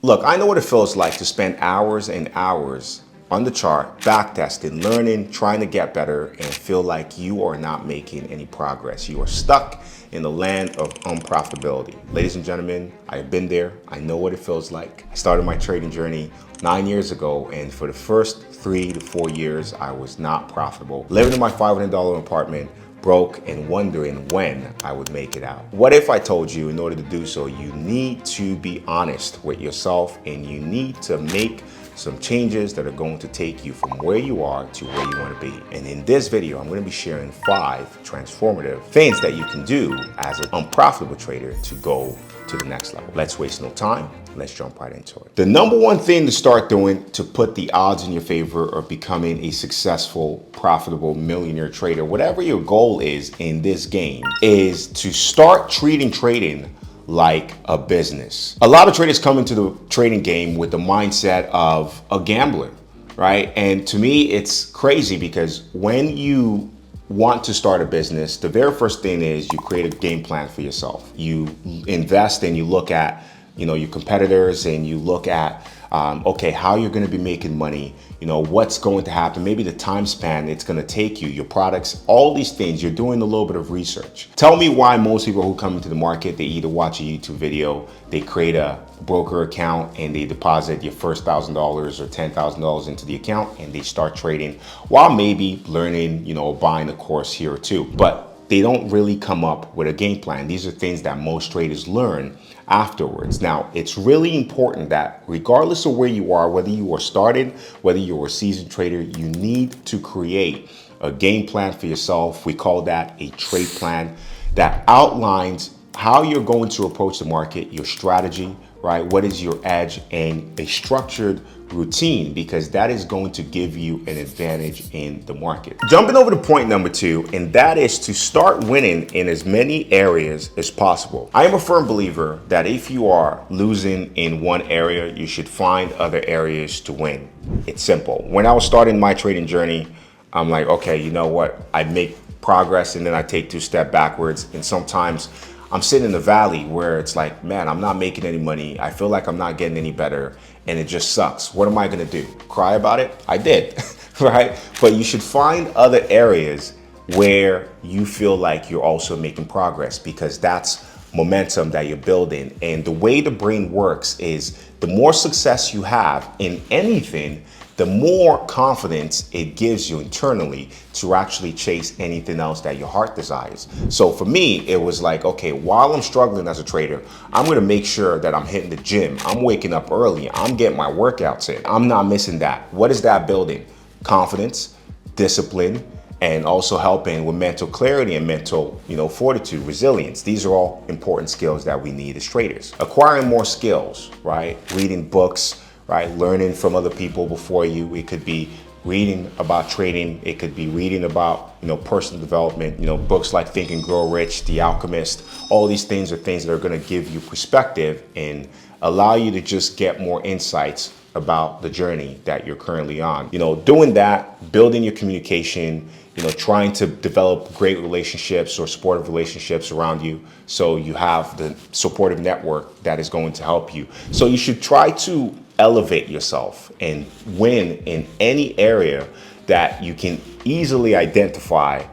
Look, I know what it feels like to spend hours and hours on the chart, backtesting, learning, trying to get better, and feel like you are not making any progress. You are stuck in the land of unprofitability. Ladies and gentlemen, I've been there. I know what it feels like. I started my trading journey 9 years ago, and for the first 3 to 4 years, I was not profitable. Living in my $500 apartment, broke and wondering when I would make it out. What if I told you in order to do so, you need to be honest with yourself and you need to make some changes that are going to take you from where you are to where you want to be. And in this video, I'm going to be sharing 5 transformative things that you can do as an unprofitable trader to go to the next level. Let's waste no time. Let's jump right into it. The number one thing to start doing to put the odds in your favor of becoming a successful, profitable millionaire trader, whatever your goal is in this game, is to start treating trading like a business. A lot of traders come into the trading game with the mindset of a gambler, right? And to me, it's crazy because when you want to start a business, the very first thing is you create a game plan for yourself. You invest and you look at, your competitors and you look at, okay, how you're going to be making money, what's going to happen, maybe the time span it's going to take you, your products, all these things. You're doing a little bit of research. Tell me why most people who come into the market, they either watch a YouTube video, they create a broker account and they deposit your first $1,000 or $10,000 into the account and they start trading while maybe learning, buying a course here or two. But they don't really come up with a game plan. These are things that most traders learn afterwards. Now, it's really important that regardless of where you are, whether you are started, whether you're a seasoned trader, you need to create a game plan for yourself. We call that a trade plan that outlines how you're going to approach the market, your strategy, right? What is your edge, and a structured routine, because that is going to give you an advantage in the market. Jumping over to point number 2, and that is to start winning in as many areas as possible. I am a firm believer that if you are losing in one area, you should find other areas to win. It's simple. When I was starting my trading journey, I'm like, okay, you know what? I make progress and then I take 2 steps backwards. And sometimes I'm sitting in the valley where it's like, man, I'm not making any money. I feel like I'm not getting any better and it just sucks. What am I gonna do? Cry about it? I did, right? But you should find other areas where you feel like you're also making progress, because that's momentum that you're building. And the way the brain works is the more success you have in anything, the more confidence it gives you internally to actually chase anything else that your heart desires. So for me, it was like, okay, while I'm struggling as a trader, I'm gonna make sure that I'm hitting the gym. I'm waking up early. I'm getting my workouts in. I'm not missing that. What is that building? Confidence, discipline, and also helping with mental clarity and mental, fortitude, resilience. These are all important skills that we need as traders. Acquiring more skills, right? Reading books, right? Learning from other people before you. It could be reading about trading. It could be reading about, personal development, books like Think and Grow Rich, The Alchemist. All these things are things that are going to give you perspective and allow you to just get more insights about the journey that you're currently on. Doing that, building your communication, trying to develop great relationships or supportive relationships around you, so you have the supportive network that is going to help you. So you should try to elevate yourself and win in any area that you can easily identify.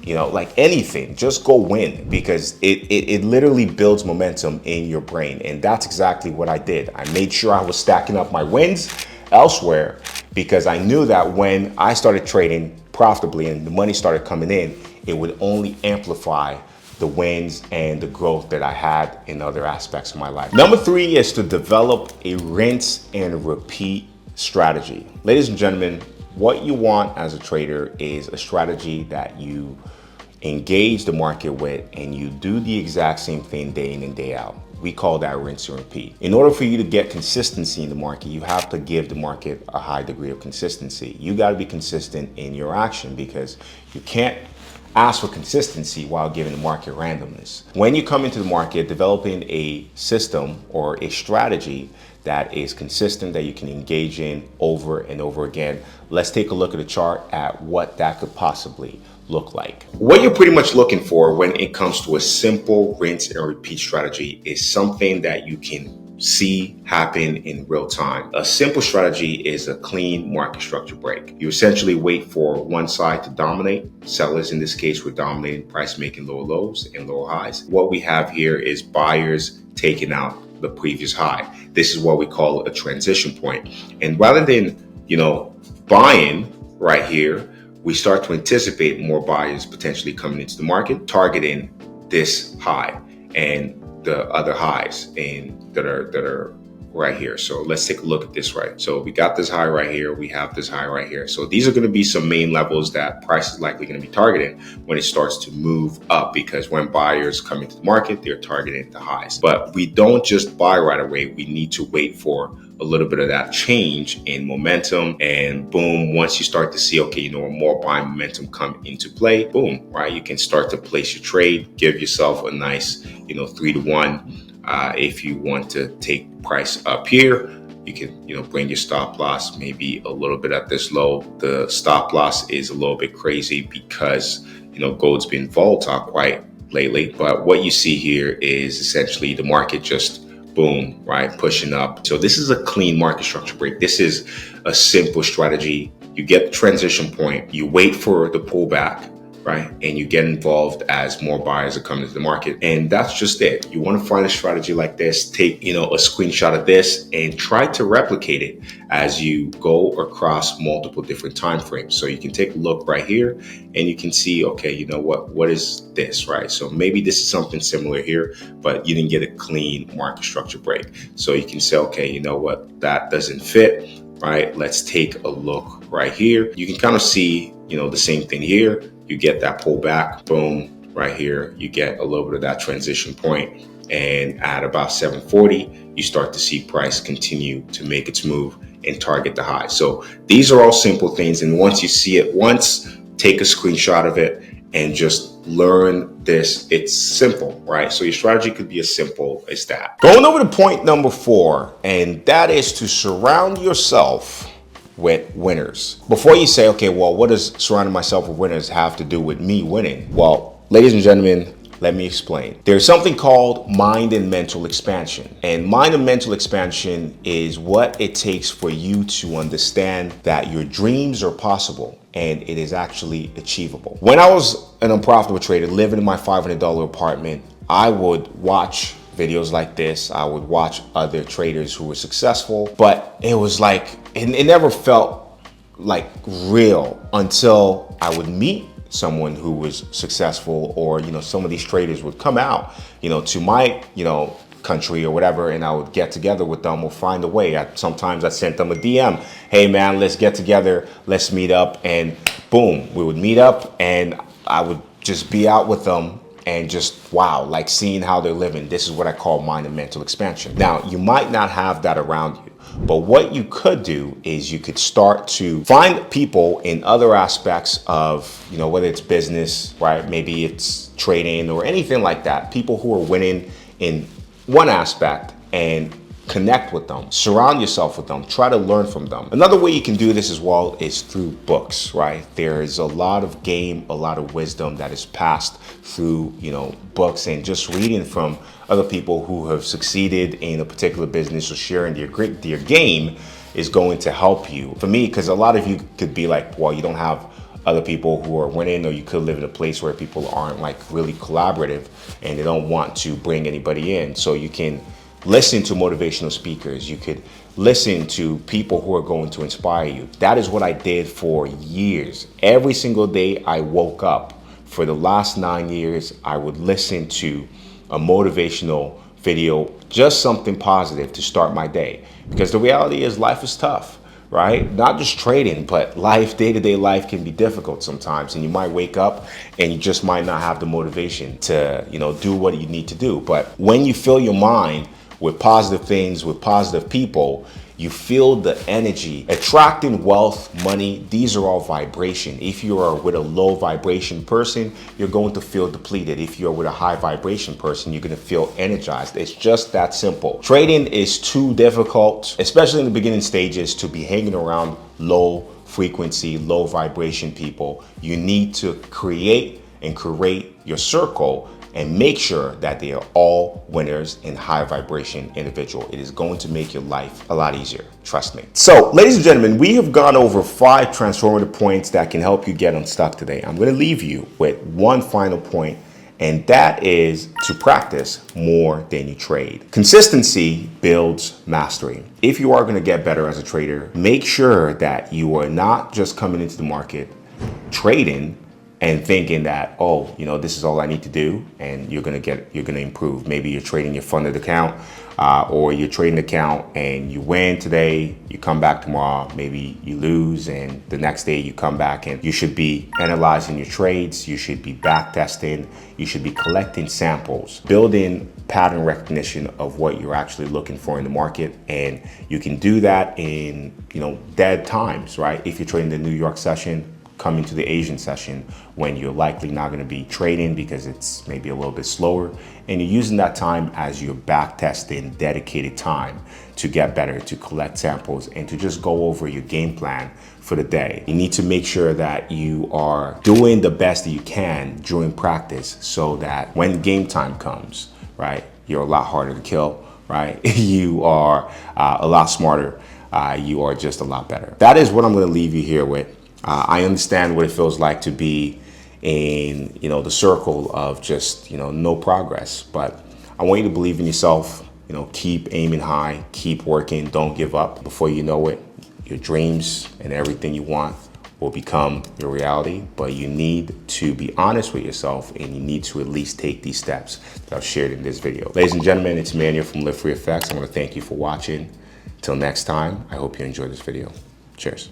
Like anything, just go win, because it literally builds momentum in your brain. And that's exactly what I did. I made sure I was stacking up my wins elsewhere, because I knew that when I started trading profitably and the money started coming in, it would only amplify the wins and the growth that I had in other aspects of my life. Number 3 is to develop a rinse and repeat strategy. Ladies and gentlemen, what you want as a trader is a strategy that you engage the market with and you do the exact same thing day in and day out. We call that rinse and repeat. In order for you to get consistency in the market, you have to give the market a high degree of consistency. You got to be consistent in your action, because you can't ask for consistency while giving the market randomness. When you come into the market, developing a system or a strategy that is consistent, that you can engage in over and over again. Let's take a look at a chart at what that could possibly look like. What you're pretty much looking for when it comes to a simple rinse and repeat strategy is something that you can see happen in real time. A simple strategy is a clean market structure break. You essentially wait for one side to dominate. Sellers in this case were dominating price, making lower lows and lower highs. What we have here is buyers taking out the previous high. This is what we call a transition point. And rather than, buying right here, we start to anticipate more buyers potentially coming into the market, targeting this high and the other highs that are right here. So let's take a look at this, right? So we got this high right here. We have this high right here. So these are going to be some main levels that price is likely going to be targeting when it starts to move up, because when buyers come into the market, they're targeting the highs. But we don't just buy right away. We need to wait for a little bit of that change in momentum, and boom, once you start to see, okay, more buying momentum come into play, boom, right? You can start to place your trade, give yourself a nice, 3-to-1. If you want to take price up here, you can, bring your stop loss maybe a little bit at this low. The stop loss is a little bit crazy because, gold's been volatile quite lately. But what you see here is essentially the market just boom, right, pushing up. So this is a clean market structure break. This is a simple strategy. You get the transition point, you wait for the pullback, right? And you get involved as more buyers are coming to the market. And that's just it. You want to find a strategy like this, take, a screenshot of this and try to replicate it as you go across multiple different time frames. So you can take a look right here and you can see, okay, what is this, right? So maybe this is something similar here, but you didn't get a clean market structure break. So you can say, okay, that doesn't fit, right? Let's take a look right here. You can kind of see, the same thing here. You get that pullback, boom, right here. You get a little bit of that transition point, and at about 740, you start to see price continue to make its move and target the high. So these are all simple things, and once you see it once, take a screenshot of it and just learn this. It's simple, right? So your strategy could be as simple as that. Going over to point number 4, and that is to surround yourself with winners. Before you say, okay, well, what does surrounding myself with winners have to do with me winning? Well, ladies and gentlemen, let me explain. There's something called mind and mental expansion. And mind and mental expansion is what it takes for you to understand that your dreams are possible and it is actually achievable. When I was an unprofitable trader living in my $500 apartment, I would watch videos like this. I would watch other traders who were successful, but it was like, it never felt like real until I would meet someone who was successful, or, some of these traders would come out, to my, country or whatever, and I would get together with them or find a way. Sometimes I sent them a DM. Hey man, let's get together. Let's meet up. And boom, we would meet up and I would just be out with them and just, wow, like seeing how they're living. This is what I call mind and mental expansion. Now, you might not have that around you, but what you could do is you could start to find people in other aspects of, whether it's business, right? Maybe it's trading or anything like that. People who are winning in one aspect, and connect with them, surround yourself with them, try to learn from them. Another way you can do this as well is through books, right? There is a lot of game, a lot of wisdom that is passed through, books, and just reading from other people who have succeeded in a particular business or sharing their game is going to help you. For me, because a lot of you could be like, well, you don't have other people who are winning, or you could live in a place where people aren't like really collaborative and they don't want to bring anybody in. So you can listen to motivational speakers. You could listen to people who are going to inspire you. That is what I did for years. Every single day I woke up, for the last 9 years, I would listen to a motivational video, just something positive to start my day. Because the reality is life is tough, right? Not just trading, but life, day-to-day life can be difficult sometimes. And you might wake up and you just might not have the motivation to, do what you need to do. But when you fill your mind with positive things, with positive people, you feel the energy. Attracting wealth, money, these are all vibration. If you are with a low vibration person, you're going to feel depleted. If you're with a high vibration person, you're going to feel energized. It's just that simple. Trading is too difficult, especially in the beginning stages, to be hanging around low frequency, low vibration people. You need to create and curate your circle and make sure that they are all winners and high vibration individual. It is going to make your life a lot easier. Trust me. So, ladies and gentlemen, we have gone over 5 transformative points that can help you get unstuck today. I'm going to leave you with one final point, and that is to practice more than you trade. Consistency builds mastery. If you are going to get better as a trader, make sure that you are not just coming into the market trading and thinking that, oh, you know, this is all I need to do and you're gonna improve. Maybe you're trading your funded account or you're trading an account and you win today, you come back tomorrow, maybe you lose, and the next day you come back. And you should be analyzing your trades, you should be back testing, you should be collecting samples, building pattern recognition of what you're actually looking for in the market. And you can do that in, you know, dead times, right? If you're trading the New York session, coming to the Asian session when you're likely not going to be trading because it's maybe a little bit slower, and you're using that time as your back testing dedicated time to get better, to collect samples, and to just go over your game plan for the day. You need to make sure that you are doing the best that you can during practice so that when game time comes, right, you're a lot harder to kill, right? You are a lot smarter. You are just a lot better. That is what I'm going to leave you here with. I understand what it feels like to be in, you know, the circle of just, you know, no progress, but I want you to believe in yourself, you know, keep aiming high, keep working, don't give up. Before you know it, your dreams and everything you want will become your reality, but you need to be honest with yourself and you need to at least take these steps that I've shared in this video. Ladies and gentlemen, it's Emmanuel from LiveFree Effects. I want to thank you for watching. Till next time, I hope you enjoyed this video. Cheers.